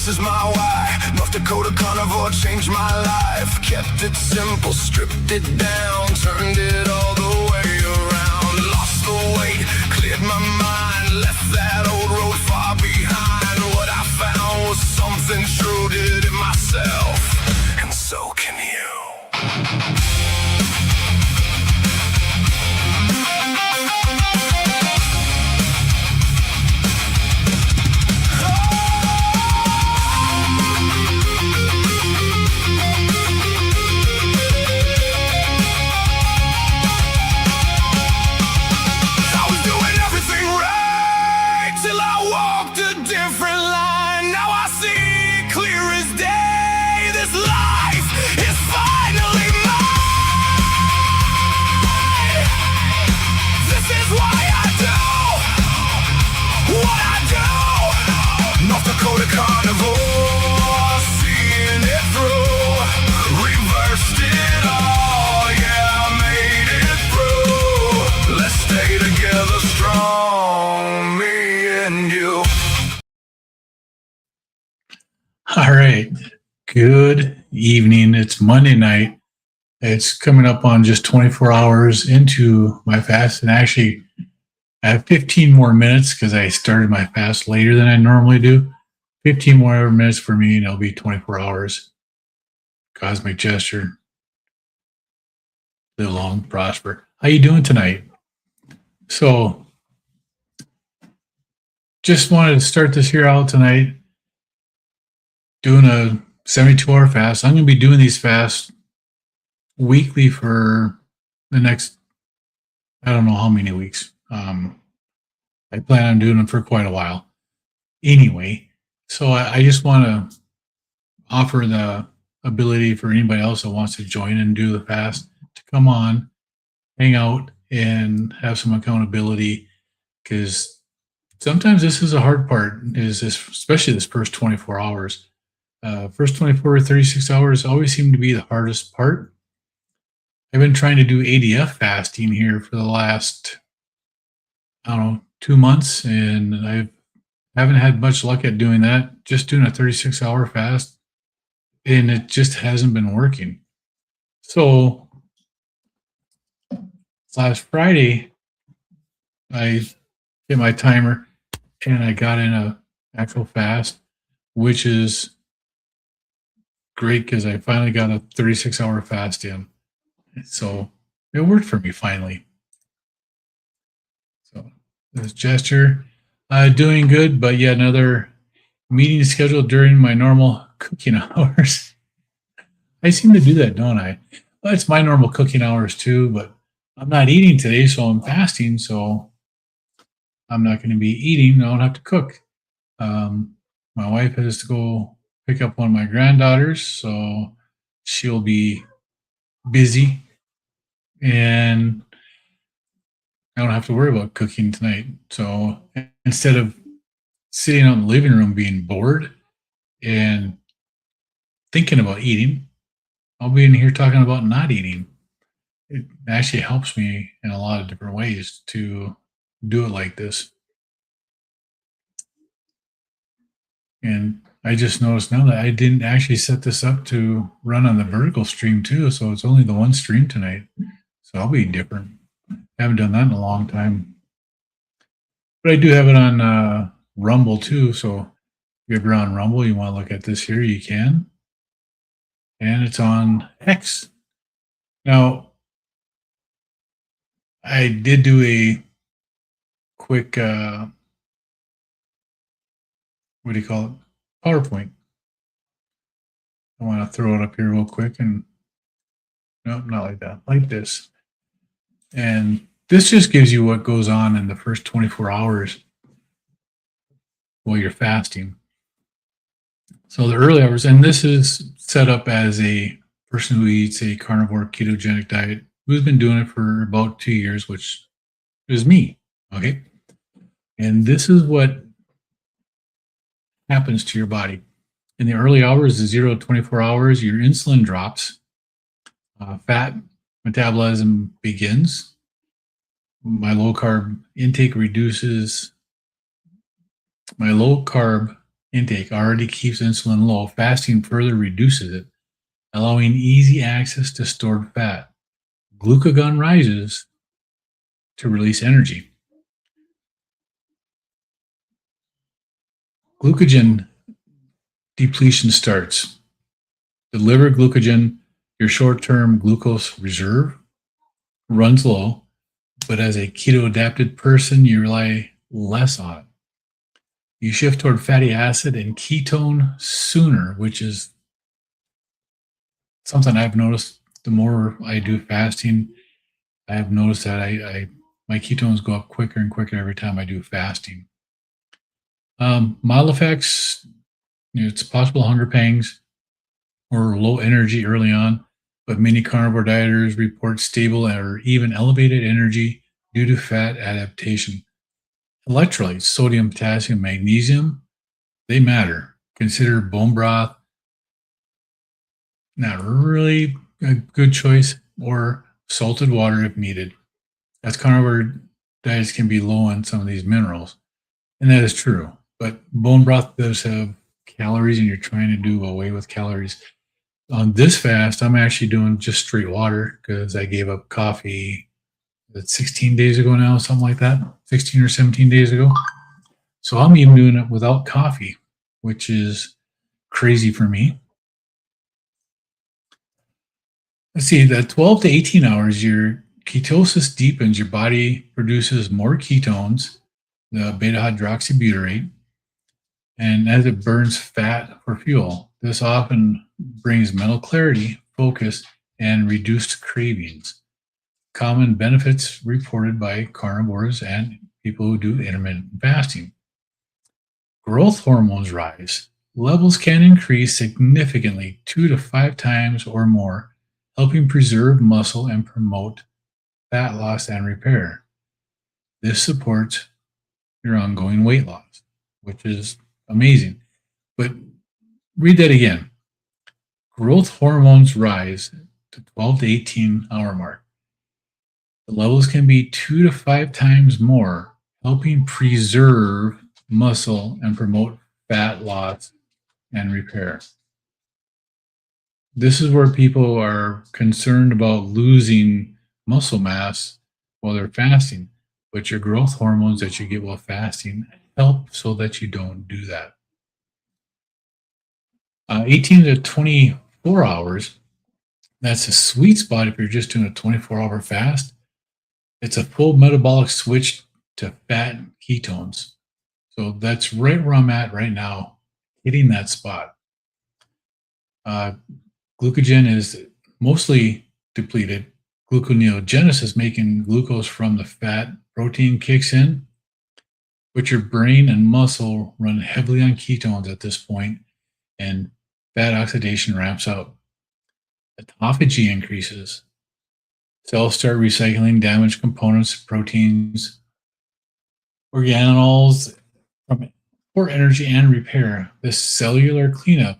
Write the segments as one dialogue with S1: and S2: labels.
S1: This is my why. North Dakota Carnivore changed my life. Kept it simple, stripped it down, turned it all the way around. Lost the weight, cleared my mind, left that old road far behind. What I found was something true, did it myself, and so can you. Carnivore, seeing it through, reversed it all, yeah, made it through. Let's stay together strong, me and you.
S2: All right, good evening. It's Monday night. It's coming up on just 24 hours into my fast, and actually I have 15 more minutes because I started my fast later than I normally do. 15 more minutes for me, and it'll be 24 hours. Cosmic gesture. Live long, prosper. How you doing tonight? So, just wanted to start this here out tonight. Doing a 72-hour fast. I'm going to be doing these fasts weekly for the next, I don't know how many weeks. I plan on doing them for quite a while. Anyway. So I just want to offer the ability for anybody else that wants to join and do the fast to come on, hang out, and have some accountability, because sometimes this is a hard part, is this, especially this first 24 hours. First 24 or 36 hours always seem to be the hardest part. I've been trying to do ADF fasting here for the last, I don't know, 2 months, and I haven't had much luck at doing that. Just doing a 36-hour fast, and it just hasn't been working. So last Friday, I hit my timer, and I got in a actual fast, which is great because I finally got a 36-hour fast in. So it worked for me finally. So this gesture. Doing good, but yet another meeting scheduled during my normal cooking hours. I seem to do that, don't I? Well, it's my normal cooking hours too, but I'm not eating today, so I'm fasting, so I'm not going to be eating. I don't have to cook. My wife has to go pick up one of my granddaughters, so she'll be busy, and I don't have to worry about cooking tonight. So instead of sitting out in the living room being bored and thinking about eating, I'll be in here talking about not eating. It actually helps me in a lot of different ways to do it like this. And I just noticed now that I didn't actually set this up to run on the vertical stream too, so it's only the one stream tonight. So I'll be different. I haven't done that in a long time. But I do have it on Rumble too, so if you're ever on Rumble, you want to look at this here, you can. And it's on X. Now, I did do a quick, what do you call it? PowerPoint. I want to throw it up here real quick, and no, not like that, like this. And this just gives you what goes on in the first 24 hours while you're fasting. So the early hours, and this is set up as a person who eats a carnivore ketogenic diet, who's been doing it for about 2 years, which is me, okay? And this is what happens to your body. In the early hours, the 0 to 24 hours, your insulin drops, fat metabolism begins, my low carb intake reduces, my low carb intake already keeps insulin low, fasting further reduces it, allowing easy access to stored fat. Glucagon rises to release energy. Glucagon depletion starts. The liver glucagon, your short-term glucose reserve, runs low, but as a keto-adapted person, you rely less on it. You shift toward fatty acid and ketone sooner, which is something I've noticed. The more I do fasting, I have noticed that my ketones go up quicker and quicker every time I do fasting. Mild effects, it's possible hunger pangs or low energy early on, but many carnivore dieters report stable or even elevated energy due to fat adaptation. Electrolytes, sodium, potassium, magnesium, they matter. Consider bone broth, not really a good choice, or salted water if needed. As carnivore diets can be low on some of these minerals, and that is true. But bone broth does have calories, and you're trying to do away with calories. On this fast, I'm actually doing just straight water because I gave up coffee 16 days ago now, something like that, 16 or 17 days ago. So I'm even doing it without coffee, which is crazy for me. Let's see, that 12 to 18 hours, your ketosis deepens, your body produces more ketones, the beta hydroxybutyrate, and as it burns fat for fuel, this often brings mental clarity, focus, and reduced cravings. Common benefits reported by carnivores and people who do intermittent fasting. Growth hormones rise. Levels can increase significantly 2 to 5 times or more, helping preserve muscle and promote fat loss and repair. This supports your ongoing weight loss, which is amazing. But read that again. Growth hormones rise to 12 to 18 hour mark. The levels can be 2 to 5 times more, helping preserve muscle and promote fat loss and repair. This is where people are concerned about losing muscle mass while they're fasting, but your growth hormones that you get while fasting help so that you don't do that. 18 to 24 hours, that's a sweet spot if you're just doing a 24-hour fast. It's a full metabolic switch to fat and ketones. So that's right where I'm at right now, hitting that spot. Glucagon is mostly depleted. Gluconeogenesis, making glucose from the fat, protein kicks in, but your brain and muscle run heavily on ketones at this point, and fat oxidation ramps up. Autophagy increases. Cells start recycling damaged components, proteins, organelles for energy and repair. This cellular cleanup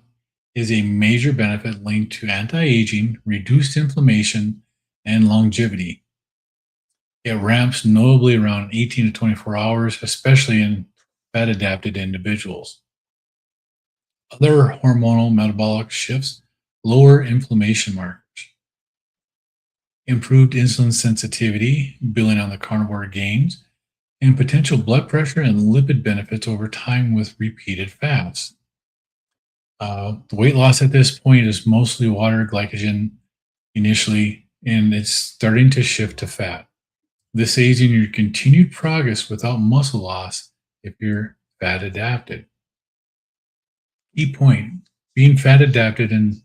S2: is a major benefit linked to anti-aging, reduced inflammation, and longevity. It ramps notably around 18 to 24 hours, especially in fat-adapted individuals. Other hormonal metabolic shifts lower inflammation markers. Improved insulin sensitivity, building on the carnivore gains, and potential blood pressure and lipid benefits over time with repeated fasts. The weight loss at this point is mostly water, glycogen initially, and it's starting to shift to fat. This aids in your continued progress without muscle loss if you're fat adapted. Key point, being fat adapted and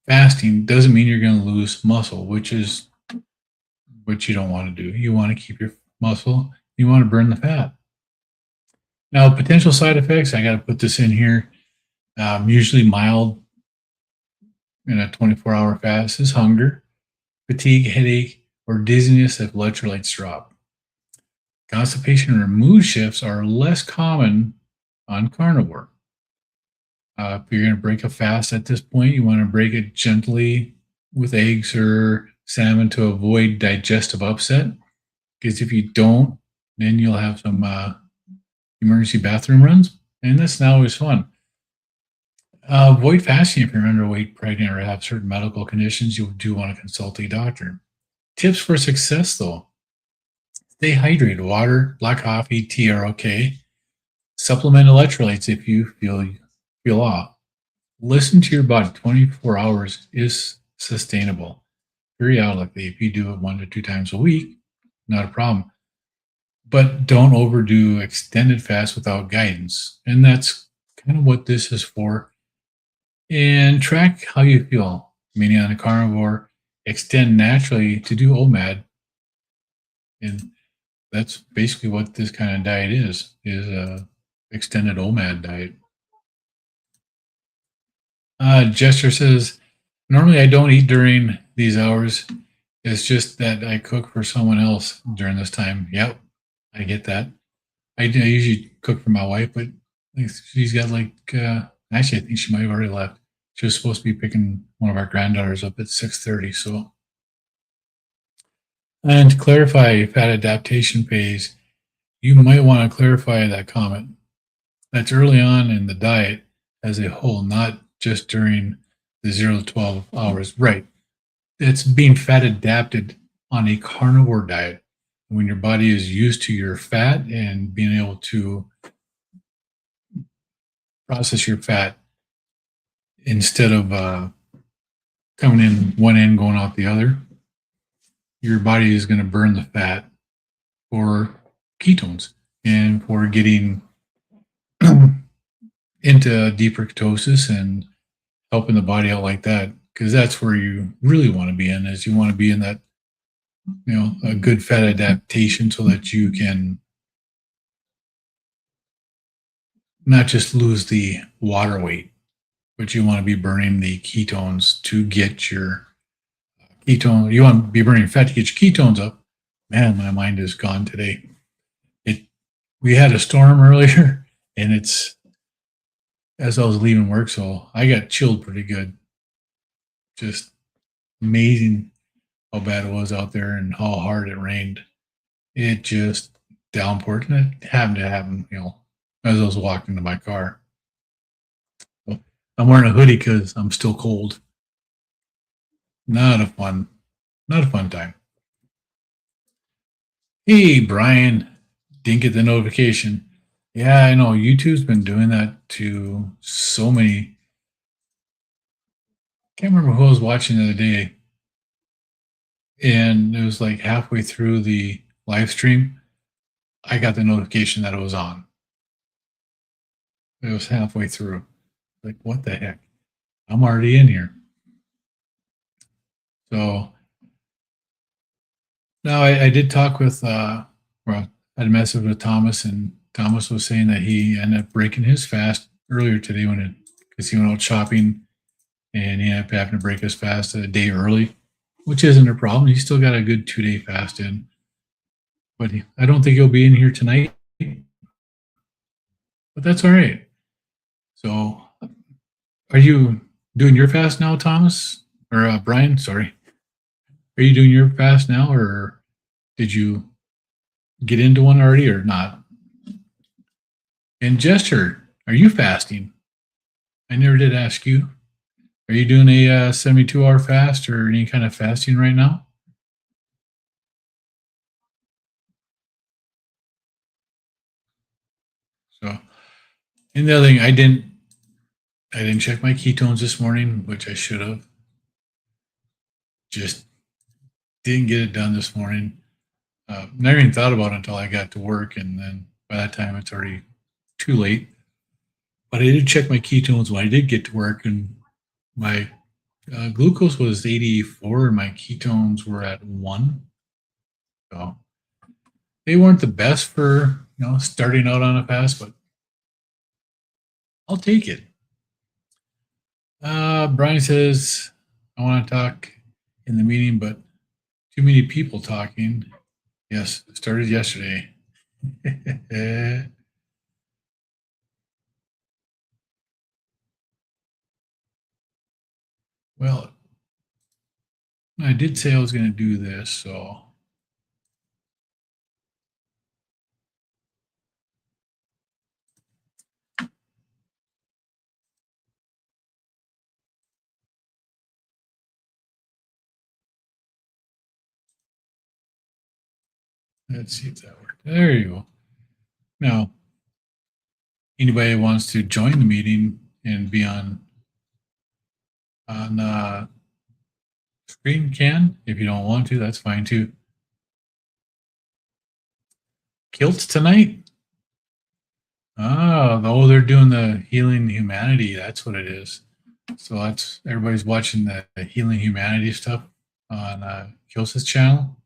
S2: fasting doesn't mean you're going to lose muscle, which is what you don't want to do. You want to keep your muscle, you want to burn the fat. Now, potential side effects, I got to put this in here. Usually mild in a 24-hour fast is hunger, fatigue, headache, or dizziness if electrolytes drop. Constipation or mood shifts are less common on carnivore. If you're going to break a fast at this point, you want to break it gently with eggs or salmon to avoid digestive upset. Because if you don't, then you'll have some emergency bathroom runs. And that's not always fun. Avoid fasting if you're underweight, pregnant, or have certain medical conditions. You do want to consult a doctor. Tips for success, though: stay hydrated. Water, black coffee, tea are okay. Supplement electrolytes if you feel off. Listen to your body. 24 hours is sustainable. Periodically, if you do it 1 to 2 times a week, not a problem. But don't overdo extended fast without guidance. And that's kind of what this is for. And track how you feel, meaning on a carnivore, extend naturally to do OMAD. And that's basically what this kind of diet is a extended OMAD diet. Jester says, normally I don't eat during these hours. It's just that I cook for someone else during this time. Yep, I get that. I usually cook for my wife, but she's got actually, I think she might have already left. She was supposed to be picking one of our granddaughters up at 6:30. So, and to clarify fat adaptation phase, you might want to clarify that comment. That's early on in the diet as a whole, not just during the 0 to 12 hours. Right. It's being fat adapted on a carnivore diet when your body is used to your fat and being able to process your fat instead of coming in one end, going out the other. Your body is going to burn the fat for ketones and for getting into deeper ketosis and helping the body out like that, because that's where you really want to be in, is you want to be in that, a good fat adaptation so that you can not just lose the water weight, but you want to be burning the ketones to get your ketone. You want to be burning fat to get your ketones up. Man, my mind is gone today. We had a storm earlier, and it's as I was leaving work, so I got chilled pretty good. Just amazing how bad it was out there and how hard it rained. It just downpoured, and it happened to happen, as I was walking to my car. So I'm wearing a hoodie because I'm still cold. Not a fun time. Hey, Brian, didn't get the notification. Yeah, I know. YouTube's been doing that to so many. Can't remember who I was watching the other day. And it was like halfway through the live stream, I got the notification that it was on. It was halfway through. Like, what the heck? I'm already in here. So now I did talk with, I had a message with Thomas, and Thomas was saying that he ended up breaking his fast earlier today because he went out shopping, and he ended up having to break his fast a day early, which isn't a problem. He's still got a good 2-day fast in, but I don't think he'll be in here tonight, but that's all right. So are you doing your fast now, Thomas? Or Brian, sorry. Are you doing your fast now, or did you get into one already or not? And Jester, are you fasting? I never did ask you. Are you doing a 72-hour fast or any kind of fasting right now? So, and the other thing, I didn't check my ketones this morning, which I should have. Just didn't get it done this morning. Never even thought about it until I got to work, and then by that time it's already too late. But I did check my ketones when I did get to work, and my glucose was 84, and my ketones were at 1. So they weren't the best for starting out on a fast, but I'll take it. Brian says, I want to talk in the meeting, but too many people talking. Yes, it started yesterday. Well, I did say I was going to do this, so. Let's see if that worked. There you go. Now, anybody who wants to join the meeting and be on screen can. If you don't want to, that's fine too. Kiltz tonight? Oh, they're doing the Healing Humanity. That's what it is. So that's everybody's watching the Healing Humanity stuff on Kiltz's channel.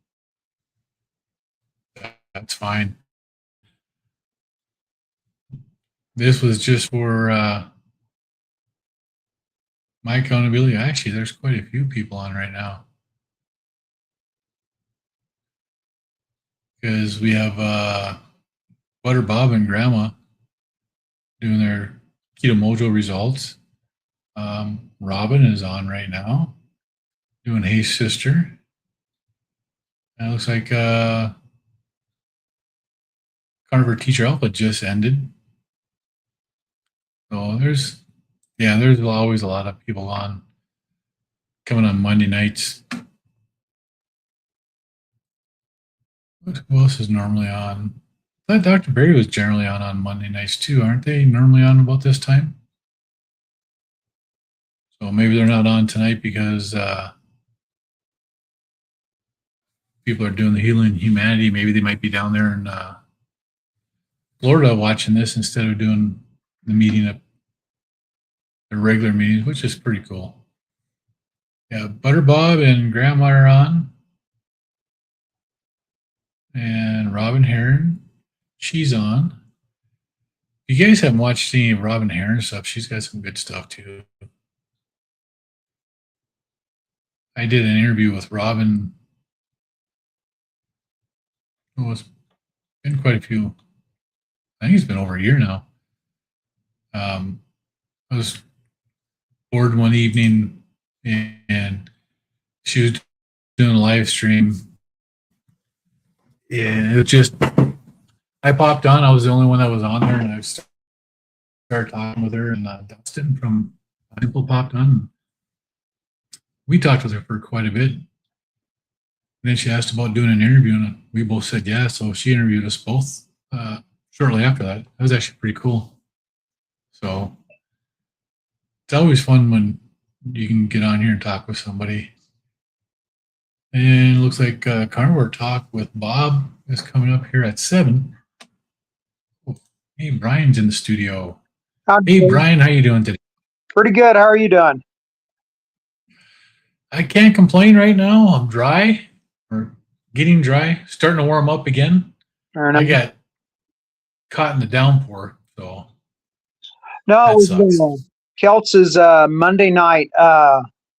S2: That's fine. This was just for my accountability. Actually, there's quite a few people on right now. Because we have Butter Bob and Grandma doing their Keto Mojo results. Robin is on right now doing Hey Sister. And it looks like Carnivore Teacher Alpha just ended. So there's always a lot of people on coming on Monday nights. Who else is normally on? I thought Dr. Berry was generally on Monday nights too, aren't they? Normally on about this time. So maybe they're not on tonight because people are doing the Healing Humanity. Maybe they might be down there in Florida watching this instead of doing the meeting at the regular meetings, which is pretty cool. Yeah, Butter Bob and Grandma are on. And Robin Heron, she's on. If you guys haven't watched any of Robin Heron stuff, she's got some good stuff too. I did an interview with Robin. Oh, it's been quite a few. I think it's been over a year now. I was bored one evening and she was doing a live stream. And it was just, I popped on. I was the only one that was on there, and I started talking with her. And Dustin from Simple popped on. We talked with her for quite a bit. And then she asked about doing an interview, and we both said yeah. So she interviewed us both shortly after that. That was actually pretty cool. So it's always fun when you can get on here and talk with somebody. And it looks like Carnivore Talk with Bob is coming up here at 7. Oh, hey, Brian's in the studio. Hey, Brian, how you doing today?
S3: Pretty good. How are you doing?
S2: I can't complain right now. I'm dry, or getting dry, starting to warm up again. I got caught in the downpour, so
S3: no, it was Kiltz's Monday night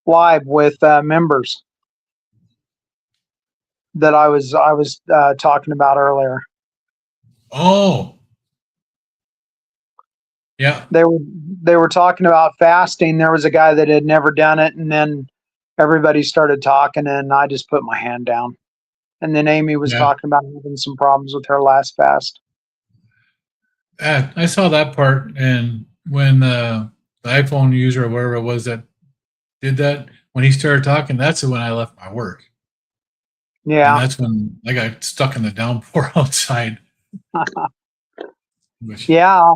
S3: live with members that I was talking about earlier.
S2: Oh, yeah.
S3: They were talking about fasting. There was a guy that had never done it, and then everybody started talking, and I just put my hand down. And then Amy was talking about having some problems with her last fast.
S2: I saw that part, and when the iPhone user or whatever it was that did that, when he started talking, that's when I left my work.
S3: Yeah.
S2: And that's when I got stuck in the downpour outside.
S3: Yeah.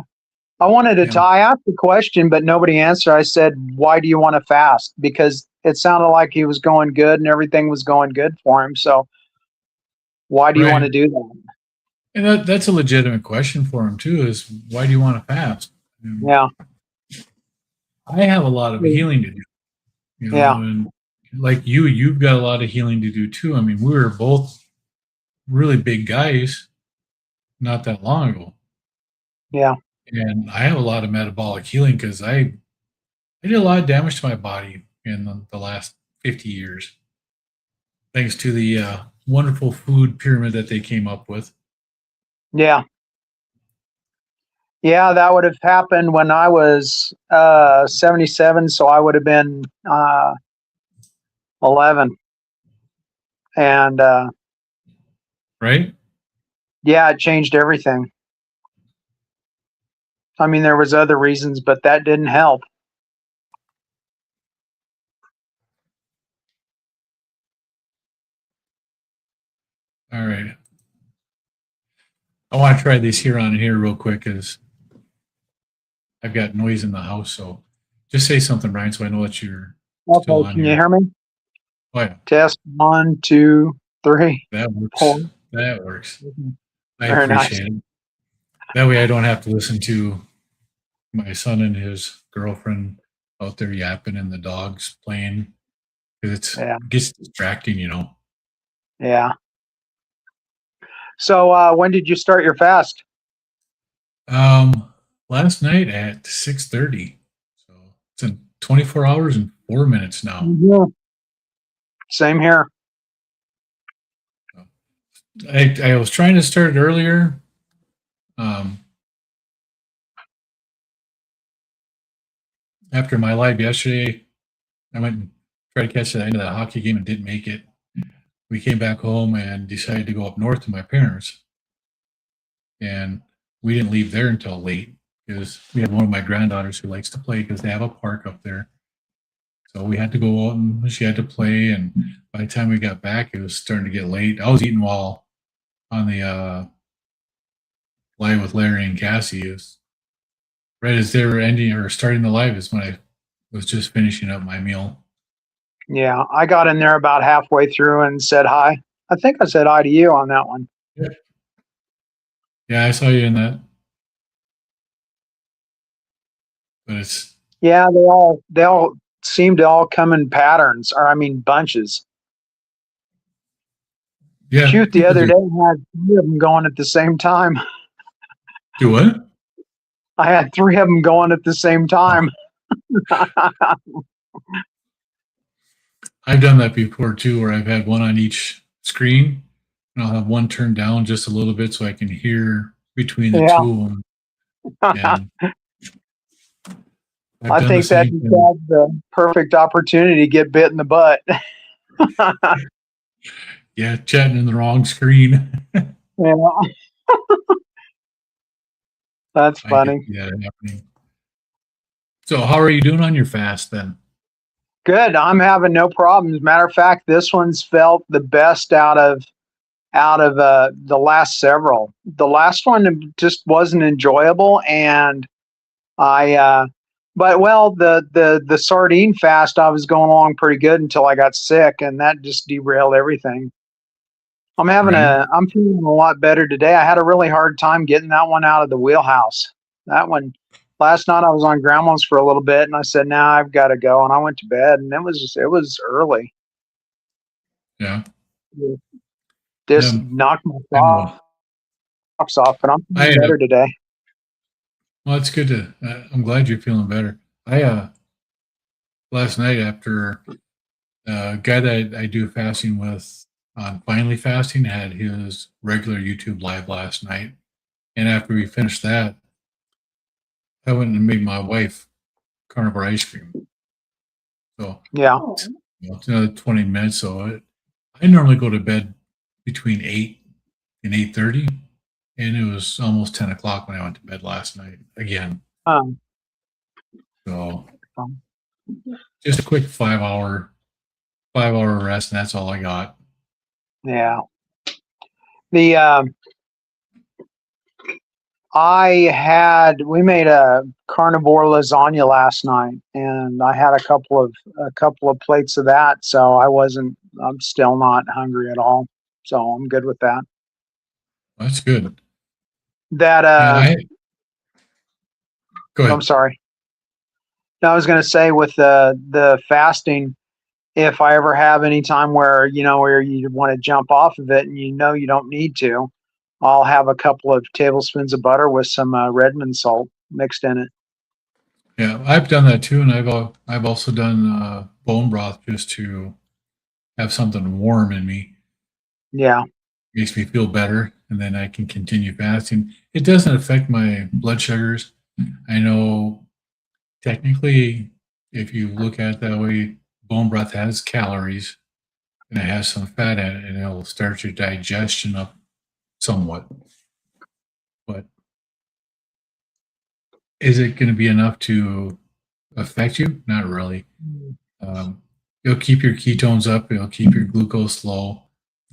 S3: I wanted to I asked the question, but nobody answered. I said, why do you want to fast? Because it sounded like he was going good and everything was going good for him. So why do you want to do that?
S2: And that's a legitimate question for him too, is why do you want to fast?
S3: Yeah.
S2: I have a lot of healing to do. You know, and like you've got a lot of healing to do too. I mean, we were both really big guys not that long ago.
S3: Yeah.
S2: And I have a lot of metabolic healing because I did a lot of damage to my body in the last 50 years. Thanks to the wonderful food pyramid that they came up with.
S3: Yeah. Yeah, that would have happened when I was 77, so I would have been 11. And
S2: right?
S3: Yeah, it changed everything. I mean, there was other reasons, but that didn't help.
S2: All right. I want to try this here on here real quick because I've got noise in the house. So just say something, Brian, so I know that you're still
S3: Okay,
S2: on
S3: can you
S2: here.
S3: hear me?
S2: Oh, yeah,
S3: Test 1, 2, 3.
S2: that works.
S3: 4.
S2: That works. I
S3: Very nice.
S2: appreciate it. That way I don't have to listen to my son and his girlfriend out there yapping and the dogs playing because
S3: Yeah.
S2: it gets distracting, you know.
S3: Yeah. So when did you start your fast?
S2: Last night at 6:30. So it's in 24 hours and 4 minutes now.
S3: Yeah. Same here.
S2: I was trying to start it earlier. After my live yesterday, I went and tried to catch the end of the hockey game and didn't make it. We came back home and decided to go up north to my parents. And we didn't leave there until late because we had one of my granddaughters who likes to play because they have a park up there. So we had to go out and she had to play. And by the time we got back, it was starting to get late. I was eating while on the live with Larry and Cassie. It was right as they were ending or starting the live is when I was just finishing up my meal.
S3: Yeah, I got in there about halfway through and said hi. I think I said hi to you on that one.
S2: Yeah, I saw you in that. But it's
S3: Yeah, they all seem to all come in patterns, or I mean bunches.
S2: yeah.
S3: Shoot, the
S2: people
S3: other
S2: do.
S3: day I had 3 of them going at the same time.
S2: Do what?
S3: I had 3 of them going at the same time.
S2: I've done that before too, where I've had one on each screen, and I'll have one turned down just a little bit so I can hear between the
S3: Yeah.
S2: two of them. And I've
S3: I
S2: done
S3: think
S2: the
S3: that
S2: same
S3: just
S2: thing.
S3: has the perfect opportunity to get bit in the butt.
S2: Yeah, chatting in the wrong screen.
S3: Yeah. That's
S2: I could
S3: funny.
S2: see that happening. So, how are you doing on your fast then?
S3: Good. I'm having no problems. Matter of fact, this one's felt the best out of the last several. The last one just wasn't enjoyable, and but well, the sardine fast I was going along pretty good until I got sick, and that just derailed everything.
S2: Right?
S3: I'm feeling a lot better today. I had a really hard time getting that one out of the wheelhouse. That one last night I was on grandma's for a little bit, and I said, "Now I've got to go," and I went to bed, and it was early.
S2: Yeah.
S3: Just
S2: Yeah.
S3: knocked my
S2: I know.
S3: socks off, but I'm
S2: I
S3: feeling better today.
S2: well, it's good to. I'm glad you're feeling better. I last night after a guy that I do fasting with on Finally Fasting had his regular YouTube live last night, and after we finished that, I went and made my wife carnivore ice cream. So
S3: Yeah.
S2: it's another 20 minutes. So I normally go to bed between 8 and 8:30, and it was almost 10 o'clock when I went to bed last night again.
S3: Um,
S2: So
S3: um,
S2: just a quick 5 hour rest, and that's all I got.
S3: yeah. The we made a carnivore lasagna last night, and I had a couple of plates of that, so I'm still not hungry at all. So I'm good with that.
S2: That's good.
S3: That
S2: Yeah, go
S3: I'm
S2: ahead.
S3: sorry. No, I was going to say with the fasting, if I ever have any time where where you want to jump off of it and you don't need to, I'll have a couple of tablespoons of butter with some Redmond salt mixed in it.
S2: Yeah, I've done that too, and I've also done bone broth just to have something warm in me.
S3: Yeah.
S2: Makes me feel better, and then I can continue fasting. It doesn't affect my blood sugars. I know technically, if you look at it that way, bone broth has calories and it has some fat in it, and it'll start your digestion up somewhat. But is it going to be enough to affect you? Not really. It'll keep your ketones up. It'll keep your glucose low.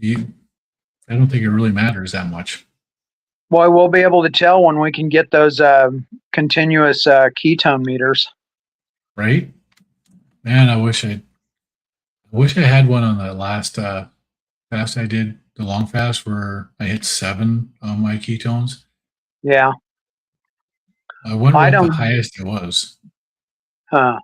S2: I don't think it really matters that much.
S3: Boy, we'll be able to tell when we can get those continuous ketone meters.
S2: Right? Man, I wish I had one on that last fast I did, the long fast where I hit 7 on my ketones.
S3: Yeah.
S2: I wonder
S3: I
S2: what the
S3: don't.
S2: highest it was.
S3: The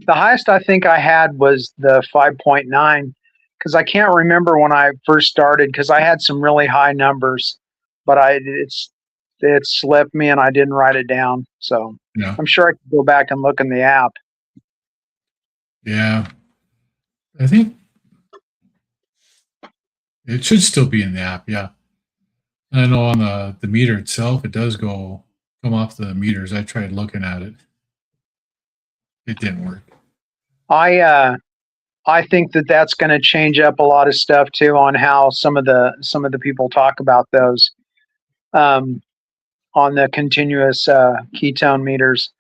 S3: highest I think I had was the 5.9 because I can't remember when I first started because I had some really high numbers, but it slipped me and I didn't write it down. So
S2: Yeah.
S3: I'm sure I could go back and look in the app.
S2: Yeah. I think it should still be in the app, yeah. And I know on the meter itself, it does come off the meters. I tried looking at it. It didn't work.
S3: I think that that's going to change up a lot of stuff too on how some of the people talk about those on the continuous ketone meters.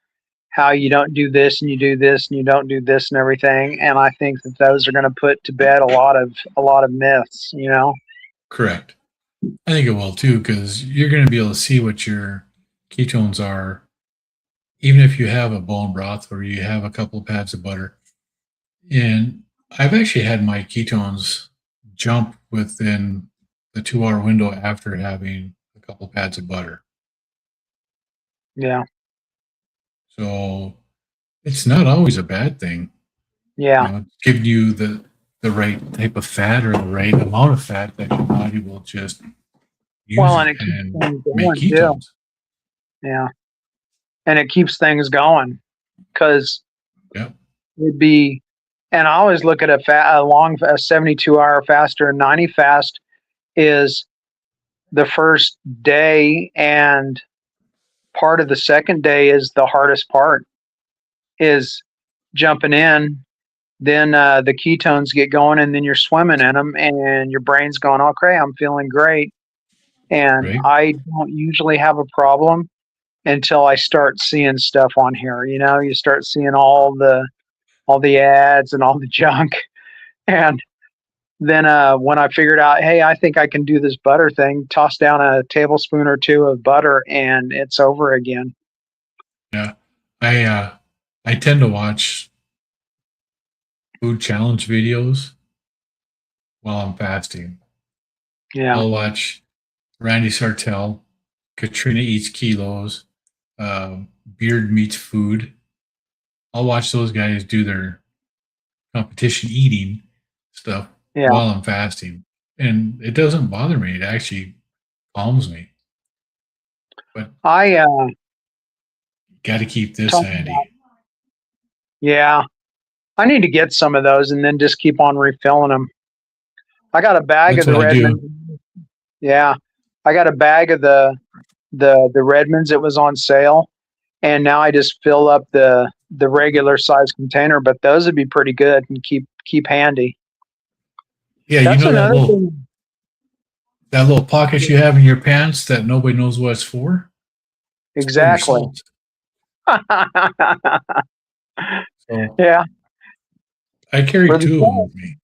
S3: How you don't do this and you do this and you don't do this and everything. And I think that those are going to put to bed a lot of myths. You know.
S2: Correct. I think it will too, because you're going to be able to see what your ketones are, even if you have a bone broth or you have a couple of pads of butter. And I've actually had my ketones jump within the 2-hour window after having a couple of pads of butter.
S3: Yeah.
S2: So it's not always a bad thing.
S3: Yeah.
S2: You know, it's giving you the right type of fat or the right amount of fat that your body will just use
S3: And it
S2: and
S3: keeps things
S2: make
S3: going
S2: ketones.
S3: too. Yeah. And it keeps things going because
S2: Yep.
S3: it'd be, and I always look at a 72-hour fast or a 90 fast is the first day and part of the second day is the hardest part is jumping in. Then the ketones get going and then you're swimming in them and your brain's going, okay, I'm feeling great. And
S2: Right.
S3: I don't usually have a problem until I start seeing stuff on here. You know, you start seeing all the ads and all the junk. And then when I figured out, hey, I think I can do this butter thing, toss down a tablespoon or two of butter and it's over again.
S2: Yeah. I tend to watch food challenge videos while I'm fasting.
S3: Yeah.
S2: I'll watch Randy Sartell, Katrina Eats Kilos, Beard Meets Food. I'll watch those guys do their competition eating stuff
S3: Yeah.
S2: while I'm fasting. And it doesn't bother me. It actually calms me. But
S3: I
S2: got to keep this
S3: talking
S2: handy.
S3: about, yeah. I need to get some of those and then just keep on refilling them. I got a bag
S2: That's
S3: of the
S2: what I do.
S3: Redmond. Yeah. I got a bag of the Redmonds that was on sale. And now I just fill up the regular size container, but those would be pretty good and keep handy.
S2: Yeah,
S3: That's
S2: you know
S3: another thing.
S2: that little pocket you have in your pants that nobody knows what it's for? It's for your
S3: Exactly.
S2: salt. So
S3: Yeah.
S2: I carry
S3: For the
S2: 2 of them
S3: salt.
S2: with me.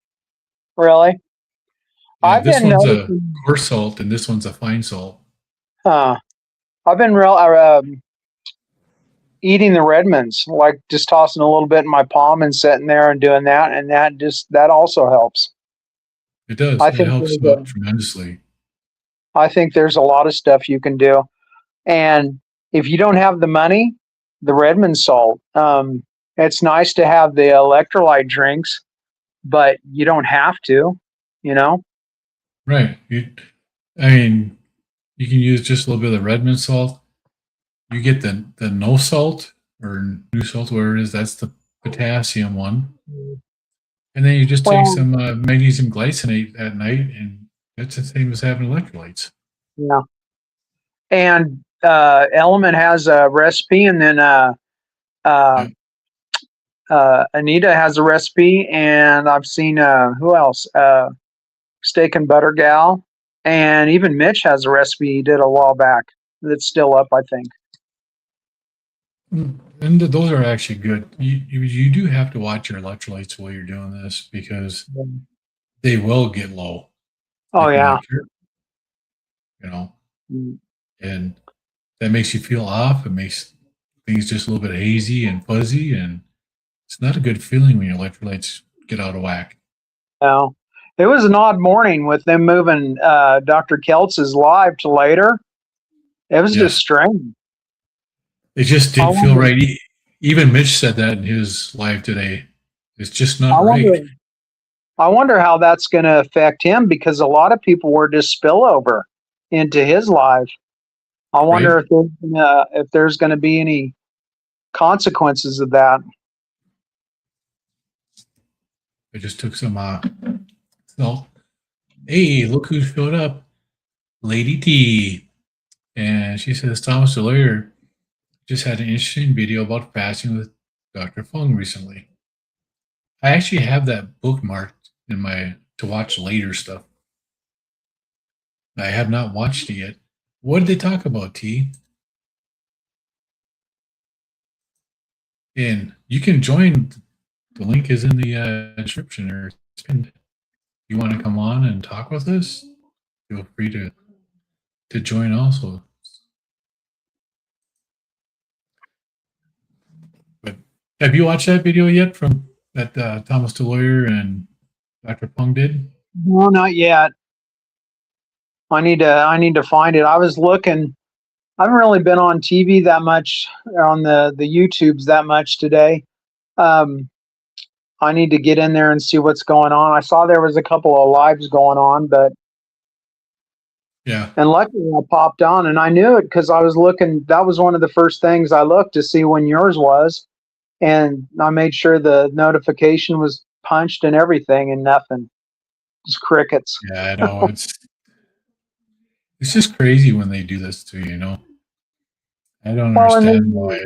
S3: Really?
S2: Yeah,
S3: I've
S2: this
S3: been
S2: one's a
S3: noticing.
S2: coarse salt and this one's a fine salt.
S3: I've been eating the Redmonds, like just tossing a little bit in my palm and sitting there and doing that, and that also helps.
S2: It does.
S3: I
S2: It
S3: think
S2: helps you out tremendously.
S3: I think there's a lot of stuff you can do, and if you don't have the money, the Redmond salt. It's nice to have the electrolyte drinks, but you don't have to. You know.
S2: Right. I mean, you can use just a little bit of the Redmond salt. You get the no salt or new salt, whatever it is. That's the potassium one. And then you just take
S3: Well,
S2: some magnesium glycinate at night, and that's the same as having electrolytes.
S3: yeah. And Element has a recipe, and then
S2: Yeah.
S3: Anita has a recipe, and I've seen who else? Steak and Butter Gal, and even Mitch has a recipe he did a while back that's still up, I think.
S2: And those are actually good. You do have to watch your electrolytes while you're doing this because they will get low.
S3: Oh
S2: Like
S3: yeah,
S2: you know.
S3: Mm.
S2: And that makes you feel off. It makes things just a little bit hazy and fuzzy, and it's not a good feeling when your electrolytes get out of whack.
S3: No, it was an odd morning with them moving Dr. Kiltz's live to later. It was just
S2: Yes.
S3: strange.
S2: It just
S3: I
S2: didn't feel
S3: wonder,
S2: right. Even Mitch said that in his live today. It's just
S3: I
S2: not right.
S3: wonder, I wonder how that's going to affect him because a lot of people were just spillover into his live. I wonder
S2: Right?
S3: if there's going to be any consequences of that.
S2: I just took some no. Hey, look who showed up. Lady T. And she says Thomas the lawyer just had an interesting video about fasting with Dr. Fung recently. I actually have that bookmarked in my to watch later stuff. I have not watched it yet. What did they talk about, T? And you can join. The link is in the description or it's pinned. You want to come on and talk with us? Feel free to join also. But have you watched that video yet from that Thomas the lawyer and Dr. Fung did?
S3: No, not yet. I need to find it. I was looking. I haven't really been on TV that much on the YouTubes that much today. Um, I need to get in there and see what's going on. I saw there was a couple of lives going on,
S2: Yeah.
S3: and luckily I popped on and I knew it because I was looking. That was one of the first things I looked to see when yours was, and I made sure the notification was punched and everything, and nothing. Just crickets.
S2: Yeah, I know. It's just crazy when they do this to you, I don't
S3: Well, and
S2: understand
S3: then
S2: why.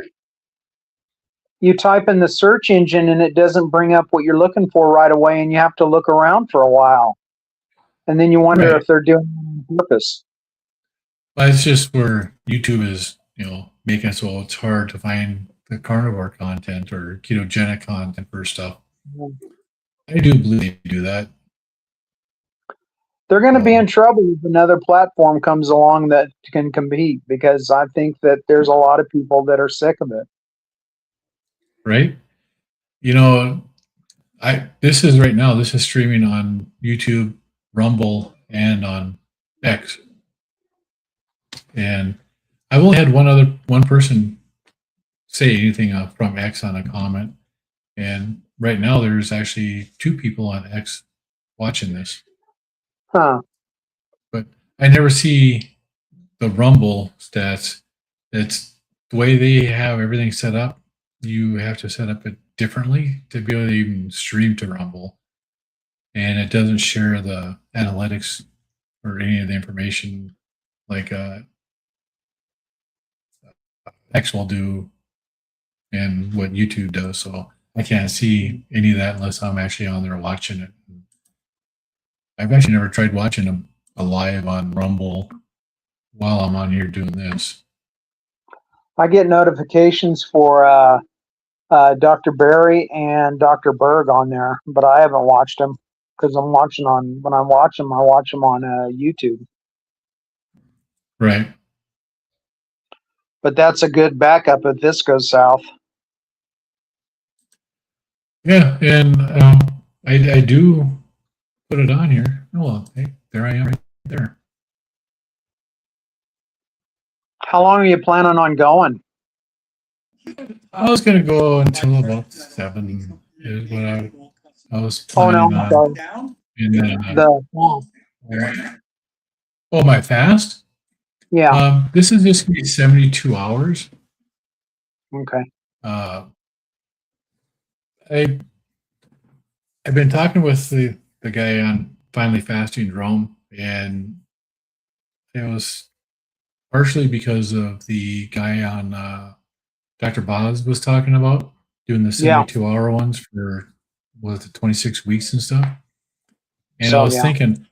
S3: you type in the search engine and it doesn't bring up what you're looking for right away, and you have to look around for a while, and then you wonder
S2: Right.
S3: if they're doing it on purpose.
S2: But it's just where YouTube is, making it so it's hard to find the carnivore content or ketogenic content for stuff. I do believe they do that.
S3: They're going to be in trouble if another platform comes along that can compete, because I think that there's a lot of people that are sick of it.
S2: Right? This is right now, this is streaming on YouTube, Rumble, and on X. And I've only had one person say anything from X on a comment. And right now there's actually 2 people on X watching this.
S3: Huh.
S2: But I never see the Rumble stats. It's the way they have everything set up. You have to set up it differently to be able to even stream to Rumble. And it doesn't share the analytics or any of the information like X will do and what YouTube does. So I can't see any of that unless I'm actually on there watching it. I've actually never tried watching a live on Rumble while I'm on here doing this.
S3: I get notifications for Dr. Barry and Dr. Berg on there, but I haven't watched them because when I watch them on YouTube.
S2: Right.
S3: But that's a good backup if this goes south.
S2: Yeah, and I do put it on here. Oh, well, hey, there I am right there.
S3: How long are you planning on going?
S2: I was going to go until about 7 is what I was
S3: Oh
S2: planning
S3: no,
S2: on.
S3: sorry.
S2: And then, my fast?
S3: Yeah.
S2: This is just going to be 72 hours.
S3: Okay.
S2: I've been talking with the guy on Finally Fasting Rome, and it was partially because of the guy on Dr. Boz was talking about doing the 72-hour ones for 26 weeks and stuff. And I was thinking,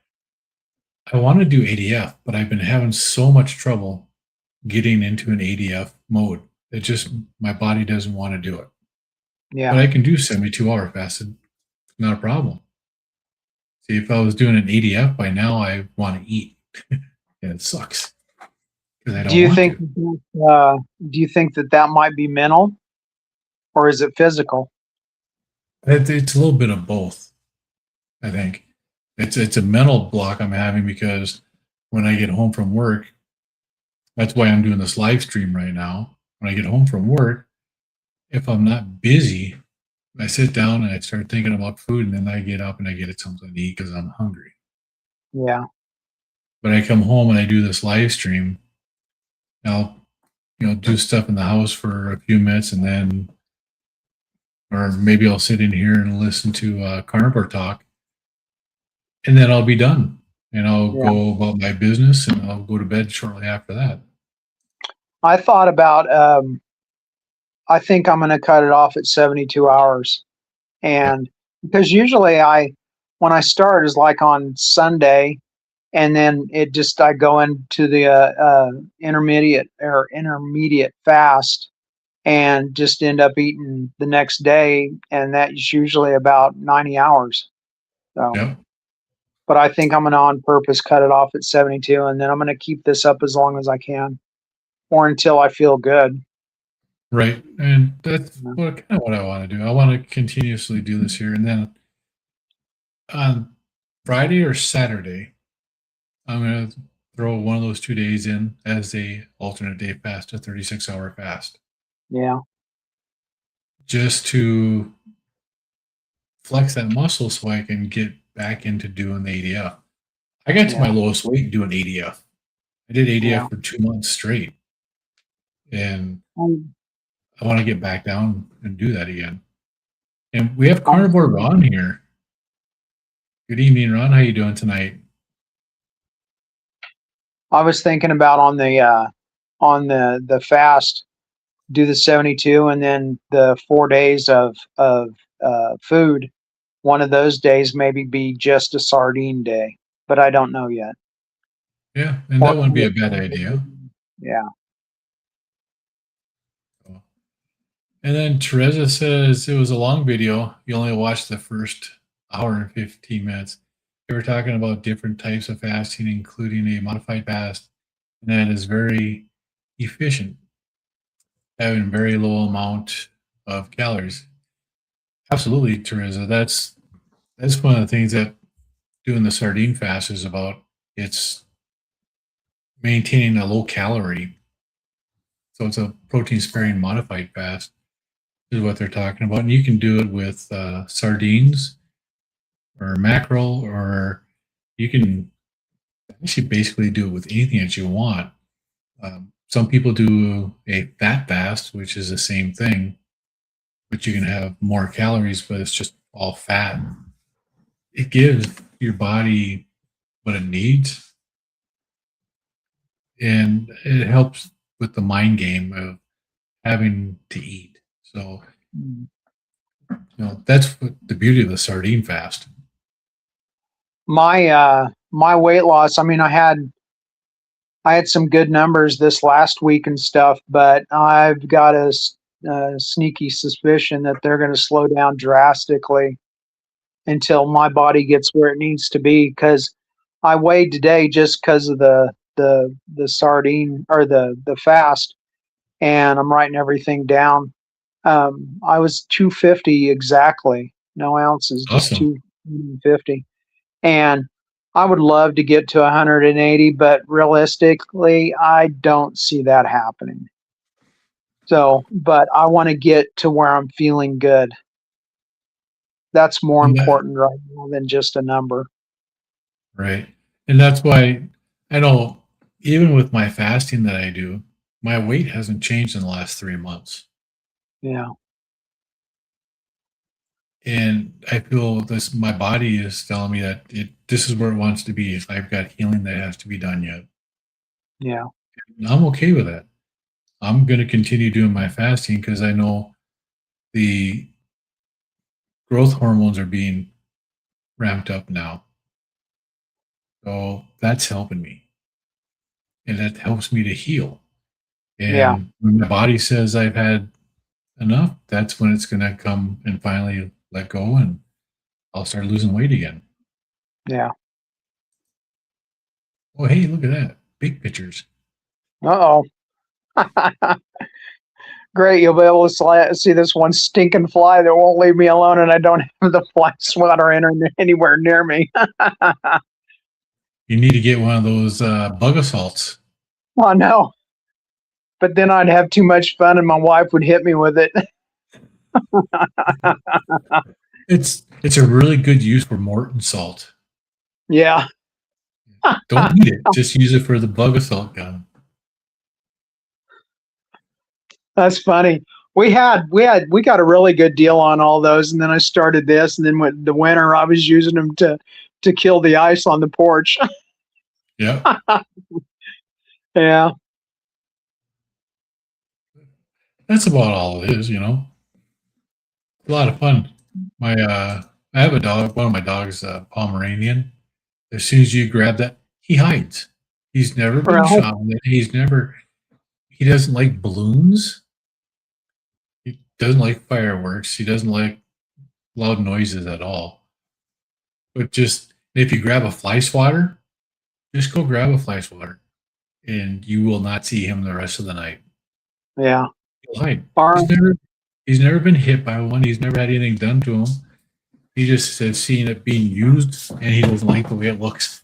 S2: I want to do ADF, but I've been having so much trouble getting into an ADF mode. It just, my body doesn't want to do it.
S3: Yeah.
S2: But I can do 72-hour fasted. Not a problem. See, if I was doing an ADF by now, I want to eat. And it sucks. because I
S3: Do
S2: don't
S3: you
S2: want
S3: think
S2: to.
S3: do you think that that might be mental or is it physical?
S2: It's a little bit of both. I think it's a mental block I'm having because when I get home from work, that's why I'm doing this live stream right now. When I get home from work, if I'm not busy, I sit down and I start thinking about food, and then I get up and I get something to eat because I'm hungry.
S3: Yeah,
S2: But I come home and I do this live stream. I'll do stuff in the house for a few minutes, and then, or maybe I'll sit in here and listen to Carnivore talk, and then I'll be done, and I'll
S3: yeah.
S2: go about my business, and I'll go to bed shortly after that.
S3: I thought about I think I'm going to cut it off at 72 hours.
S2: Yep.
S3: And because usually when I start is like on Sunday, and then I go into the intermediate fast and just end up eating the next day. And that's usually about 90 hours. So,
S2: Yep.
S3: but I think I'm going to on purpose cut it off at 72, and then I'm going to keep this up as long as I can or until I feel good.
S2: Right. And that's
S3: Yeah.
S2: kind of what I want to do. I want to continuously do this here. And then on Friday or Saturday, I'm going to throw one of those 2 days in as a alternate day fast, a 36-hour fast,
S3: Yeah.
S2: just to flex that muscle so I can get back into doing the ADF. I got to my
S3: Yeah.
S2: lowest weight doing ADF. I did
S3: Yeah.
S2: ADF for 2 months straight. And
S3: Um,
S2: I want to get back down and do that again. And we have
S3: I was
S2: Carnivore Ron here. Good evening, Ron. How you doing tonight?
S3: I was thinking about on the fast, do the 72, and then the 4 days of food. One of those days maybe be just a sardine day, but I don't know yet.
S2: Yeah, and
S3: Or
S2: that wouldn't be a bad idea.
S3: yeah,
S2: And then Teresa says it was a long video. You only watched the first hour and 15 minutes. They were talking about different types of fasting, including a modified fast, and that is very efficient, having very low amount of calories. Absolutely, Teresa. That's one of the things that doing the sardine fast is about. It's maintaining a low calorie. So it's a protein sparing modified fast is what they're talking about. And you can do it with sardines or mackerel, or you can actually basically do it with anything that you want. Some people do a fat fast, which is the same thing, but you can have more calories, but it's just all fat. It gives your body what it needs, and it helps with the mind game of having to eat. So, that's what the beauty of the sardine fast.
S3: my weight loss. I mean, I had some good numbers this last week and stuff, but I've got a sneaky suspicion that they're going to slow down drastically until my body gets where it needs to be. Because I weighed today just because of the sardine or the fast, and I'm writing everything down. I was 250 exactly, no ounces, just
S2: Awesome.
S3: 250, and I would love to get to 180, but realistically, I don't see that happening. So, but I want to get to where I'm feeling good. That's more
S2: And that,
S3: important right now than just a number.
S2: right. And that's why I know even with my fasting that I do, my weight hasn't changed in the last 3 months.
S3: Yeah.
S2: And I feel my body is telling me that this is where it wants to be. If I've got healing that has to be done yet.
S3: Yeah.
S2: And I'm okay with that. I'm going to continue doing my fasting because I know the growth hormones are being ramped up now. So that's helping me. And that helps me to heal.
S3: Yeah.
S2: And when my body says I've had enough, that's when it's going to come and finally let go, and I'll start losing weight again.
S3: Yeah.
S2: Oh, hey, look at that. Big pictures.
S3: Uh-oh. Great, you'll be able to see this one stinking fly that won't leave me alone, and I don't have the fly swatter anywhere near me.
S2: You need to get one of those bug assaults.
S3: Oh, no. But then I'd have too much fun, and my wife would hit me with it.
S2: It's a really good use for Morton salt.
S3: Yeah.
S2: Don't eat it. Just use it for the bug assault gun.
S3: That's funny. We got a really good deal on all those, and then I started this, and then with the winter I was using them to kill the ice on the porch.
S2: Yeah.
S3: Yeah.
S2: That's about all it is, you know. A lot of fun. I have a dog, one of my dogs, Pomeranian. As soon as you grab that, he hides. He's never been
S3: Really?
S2: shot with it. He doesn't like balloons. He doesn't like fireworks. He doesn't like loud noises at all. But just if you grab a fly swatter, just go grab a fly swatter, and you will not see him the rest of the night.
S3: Yeah.
S2: He'll hide.
S3: Our,
S2: He's never been hit by one. He's never had anything done to him. He just has seen it being used, and he doesn't like the way it looks.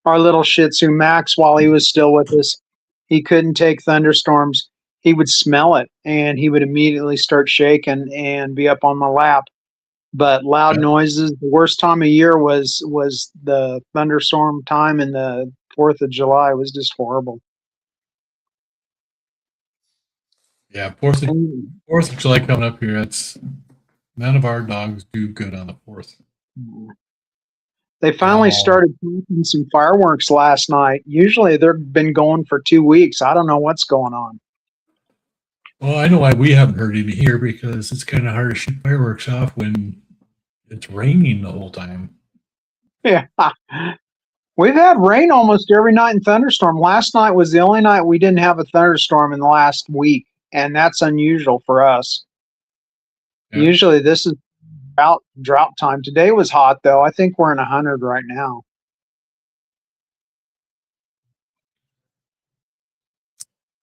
S3: our little Shih Tzu Max, while he was still with us, he couldn't take thunderstorms. He would smell it, and he would immediately start shaking and be up on my lap. But loud noises, the worst time of year was the thunderstorm time, and the 4th of July was just horrible.
S2: Yeah, 4th of July coming up here. None of our dogs do good on the 4th.
S3: They finally started making some fireworks last night. Usually they've been going for 2 weeks. I don't know what's going on.
S2: Well, I know why we haven't heard any here, because it's kind of hard to shoot fireworks off when it's raining the whole time.
S3: Yeah. We've had rain almost every night and thunderstorm. Last night was the only night we didn't have a thunderstorm in the last week, and that's unusual for us. Yeah. Usually this is drought time. Today was hot, though. I think we're in 100 right now.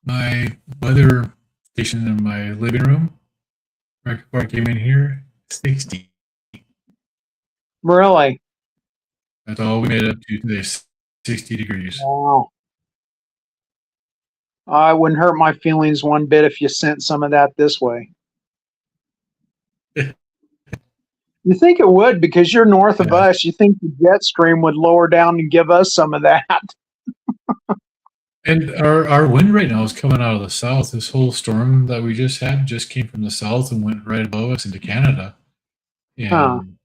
S2: My weather station in my living room, right before I came in here, 60.
S3: Really?
S2: That's all we made it up to today, 60 degrees.
S3: Wow. I wouldn't hurt my feelings one bit if you sent some of that this way. You think it would, because you're north of us. You think the jet stream would lower down and give us some of that.
S2: And our wind right now is coming out of the south. This whole storm that we just had just came from the south and went right above us into Canada. And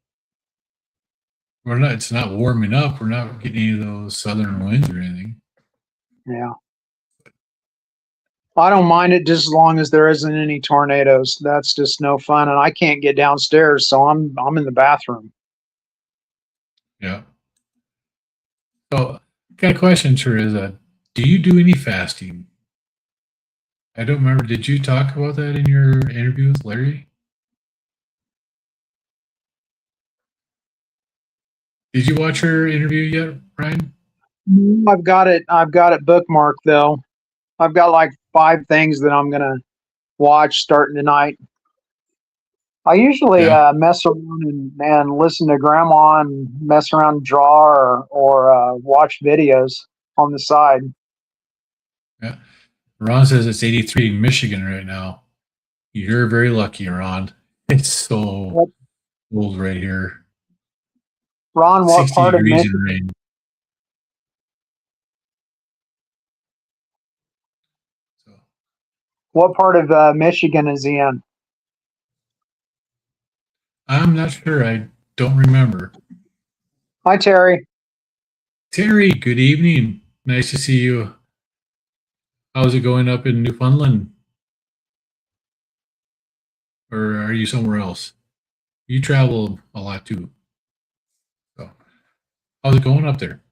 S2: it's not warming up. We're not getting any of those southern winds or anything.
S3: Yeah. I don't mind it just as long as there isn't any tornadoes. That's just no fun, and I can't get downstairs, so I'm in the bathroom.
S2: Yeah. So, got a question, sure, is do you do any fasting? I don't remember. Did you talk about that in your interview with Larry? Did you watch her interview yet, Ryan?
S3: I've got it bookmarked, though. I've got like 5 things that I'm gonna watch starting tonight. I usually mess around and listen to Grandma and mess around and draw or watch videos on the side.
S2: Yeah. Ron says it's 83 in Michigan right now. You're very lucky, Ron. It's so cold right here.
S3: Ron, what part of Michigan?
S2: Rain.
S3: What part of Michigan is he in?
S2: I'm not sure. I don't remember.
S3: Hi, Terry.
S2: Terry, good evening. Nice to see you. How's it going up in Newfoundland? Or are you somewhere else? You travel a lot too. So, how's it going up there?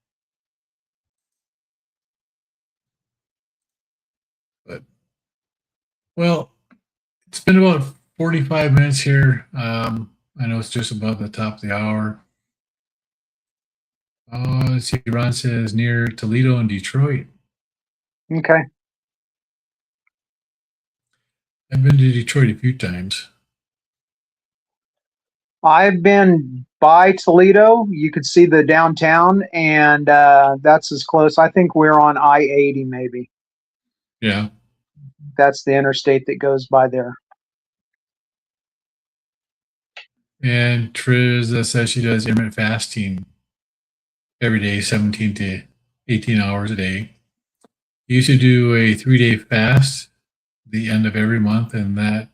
S2: Well, it's been about 45 minutes here. I know it's just about the top of the hour. Let's see. Ron says near Toledo and Detroit.
S3: Okay.
S2: I've been to Detroit a few times.
S3: I've been by Toledo. You could see the downtown, and that's as close. I think we're on I-80, maybe.
S2: Yeah.
S3: That's the interstate that goes by there.
S2: And Triz says she does intermittent fasting every day, 17 to 18 hours a day. You used to do a 3-day fast the end of every month, and that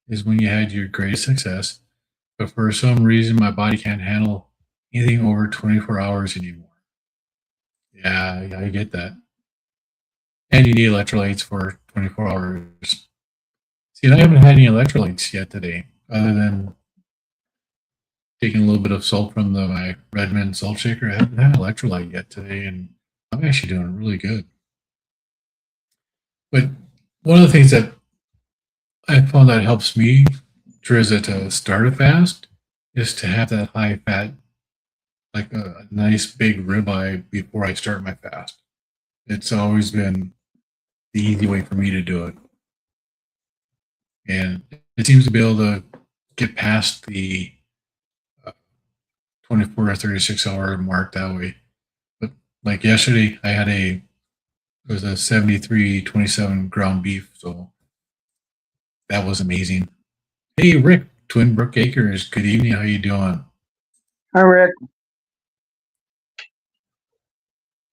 S2: is when you had your greatest success. But for some reason, my body can't handle anything over 24 hours anymore. Yeah, I get that. And you need electrolytes for 24 hours. See, I haven't had any electrolytes yet today, other than taking a little bit of salt from my Redmond salt shaker. I haven't had electrolyte yet today, and I'm actually doing really good. But one of the things that I found that helps me, Trizza, to start a fast is to have that high fat, like a nice big ribeye before I start my fast. It's always been the easy way for me to do it. And it seems to be able to get past the 24 or 36 hour mark that way. But like yesterday, I had it was a 73-27 ground beef. So that was amazing. Hey, Rick, Twin Brook Acres. Good evening. How you doing?
S3: Hi, Rick.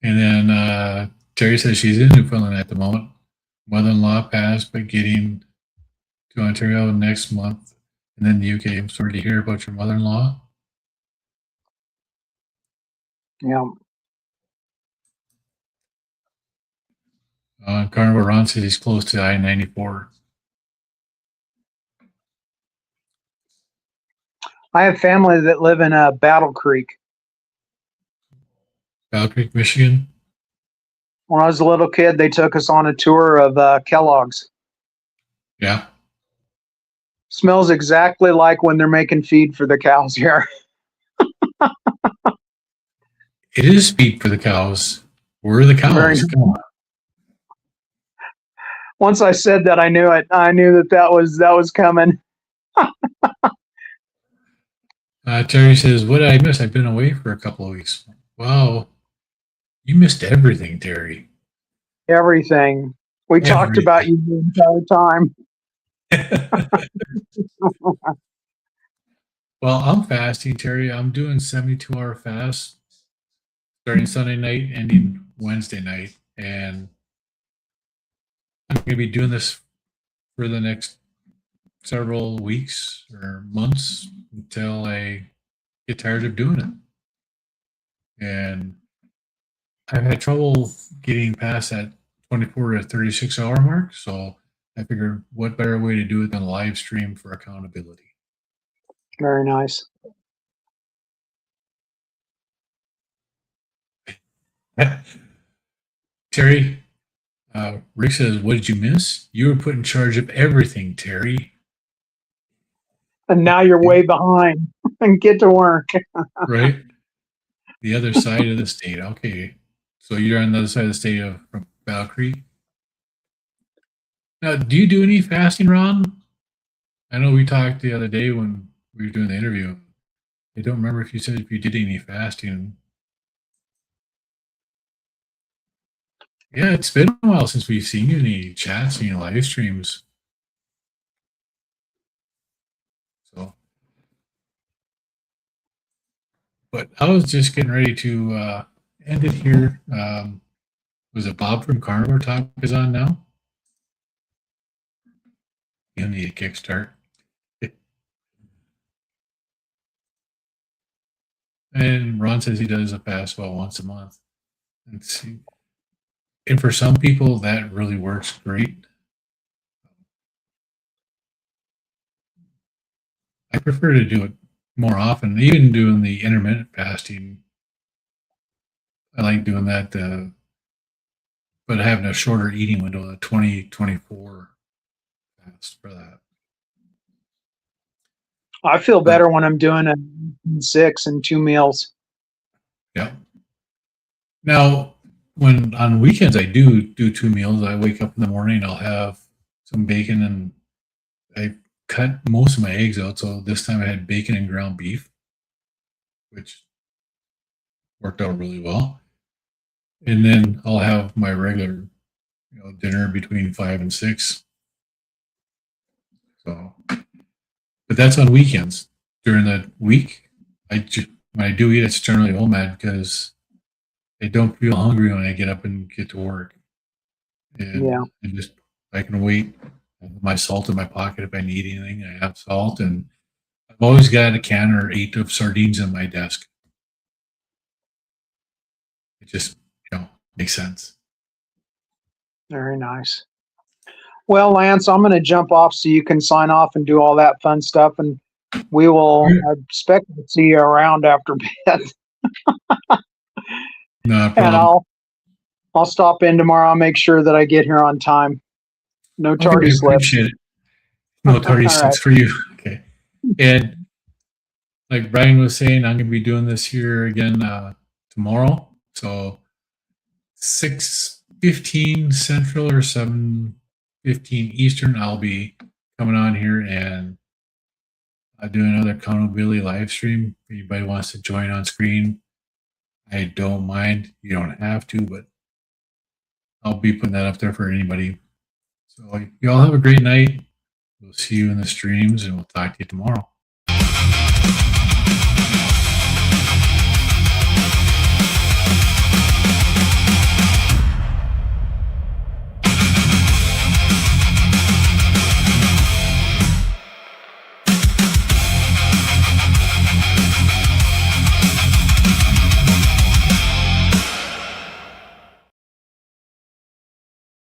S2: And then Terry says she's in Newfoundland at the moment. Mother-in-law passed, but getting to Ontario next month. And then the UK. I'm sorry to hear about your mother-in-law.
S3: Yeah.
S2: Carnivore Ron says he's close to I-94.
S3: I have family that live in Battle Creek.
S2: Battle Creek, Michigan.
S3: When I was a little kid, they took us on a tour of Kellogg's.
S2: Yeah.
S3: Smells exactly like when they're making feed for the cows here.
S2: It is feed for the cows. Where are the cows? Come on.
S3: Once I said that, I knew it. I knew that was coming.
S2: Terry says, what did I miss? I've been away for a couple of weeks. Wow. You missed everything, Terry.
S3: Everything. We talked about you the entire time.
S2: Well, I'm fasting, Terry. I'm doing 72-hour fast starting Sunday night, ending Wednesday night. And I'm going to be doing this for the next several weeks or months until I get tired of doing it. And I've had trouble getting past that 24 to 36 hour mark. So I figured what better way to do it than a live stream for accountability.
S3: Very nice.
S2: Terry, Rick says, what did you miss? You were put in charge of everything, Terry.
S3: And now you're way behind. And get to work.
S2: Right? The other side of the state. Okay. So you're on the other side of the state from Battle Creek. Now, do you do any fasting, Ron? I know we talked the other day when we were doing the interview. I don't remember if you said if you did any fasting. Yeah, it's been a while since we've seen you in any chats, any live streams. So, but I was just getting ready to end it here. Was it Bob from Carnivore Talk is on now? You'll need a kickstart. And Ron says he does a fast about once a month. And for some people, that really works great. I prefer to do it more often, even doing the intermittent fasting. I like doing that, but having a shorter eating window, a 20-24 fast for that.
S3: I feel better when I'm doing 6 and 2 meals.
S2: Yeah. Now, when on weekends I do 2 meals. I wake up in the morning, I'll have some bacon, and I cut most of my eggs out. So this time I had bacon and ground beef, which worked out really well. And then I'll have my regular, dinner between 5 and 6. So, but that's on weekends. During the week, when I do eat, it's generally OMAD because I don't feel hungry when I get up and get to work. And
S3: Yeah.
S2: I can wait. I have my salt in my pocket if I need anything. I have salt, and I've always got a can or 8 of sardines on my desk. It just, makes sense.
S3: Very nice. Well, Lance, I'm going to jump off so you can sign off and do all that fun stuff, and we will expect to see you around after bed.
S2: No problem.
S3: And I'll stop in tomorrow. I'll make sure that I get here on time. No tardy slips.
S2: Appreciate it. No tardy slips for you. Okay. And like Brian was saying, I'm going to be doing this here again tomorrow. So 6:15 Central or 7:15 Eastern, I'll be coming on here and doing another accountability live stream. If anybody wants to join on screen, I don't mind. You don't have to, but I'll be putting that up there for anybody. So you all have a great night. We'll see you in the streams, and we'll talk to you tomorrow.